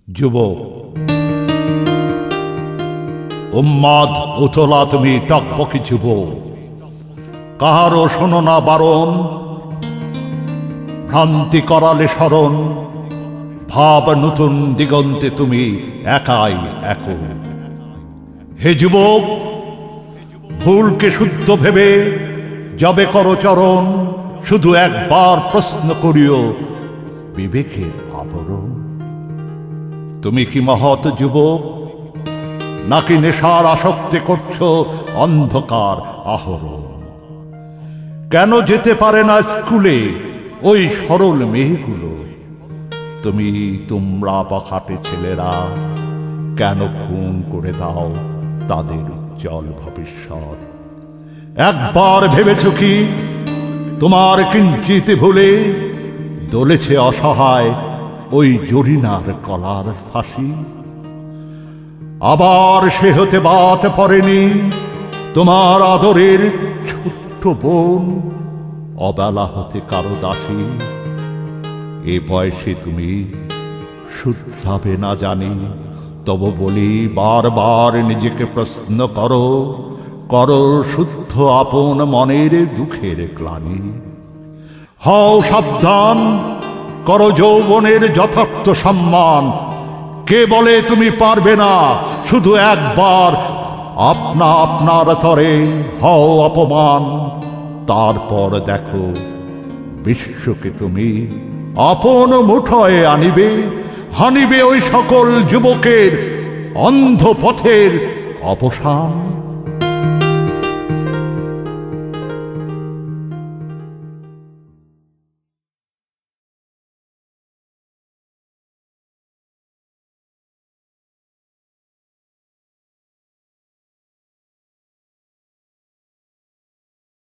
যুবক উন্মাদ উতলা তুমি টকবকি যুবক, কাহারও শোনো না বারণ, ভ্রান্তি করালে স্মরণ, ভাব নতুন দিগন্তে তুমি একাই এক। হে যুবক, ভুলকে শুদ্ধ ভেবে যবে করো চরণ, শুধু একবার প্রশ্ন করিও বিবেকের আবরণ। তুমি কি মহৎ যুবক, নাকি নেশার আসক্তি করছো অন্ধকার আহরণ? কেন যেতে পারে না স্কুলে ওই সরল মেয়েগুলো? তোমরা বখাটে ছেলেরা কেন খুন করে দাও তাদের উজ্জ্বল ভবিষ্যৎ? একবার ভেবেছ কি তোমার কিঞ্চিত ভুলে দোলেছে অসহায় ওই জরিনার কলার ফাঁসি? আবার সে হতে বাত পড়েনি তোমার আদরের ছোট্ট বোন, অবেলা হতে কারো দাসী? এ বয়সে তুমি শুধরাবে না জানি, তবু বলি বারবার নিজেকে প্রশ্ন করো, করো শুদ্ধ আপন মনের দুঃখের গ্লানি। হও সাবধান, করো যৌবনের যথার্থ সম্মান। কে বলে তুমি পারবে না? শুধু একবার আপনার তরে হও অপমান, তারপর দেখো বিশ্বকে তুমি আপন মুঠোয় আনিবে, হানিবে ওই সকল যুবকের অন্ধ পথের অবসান।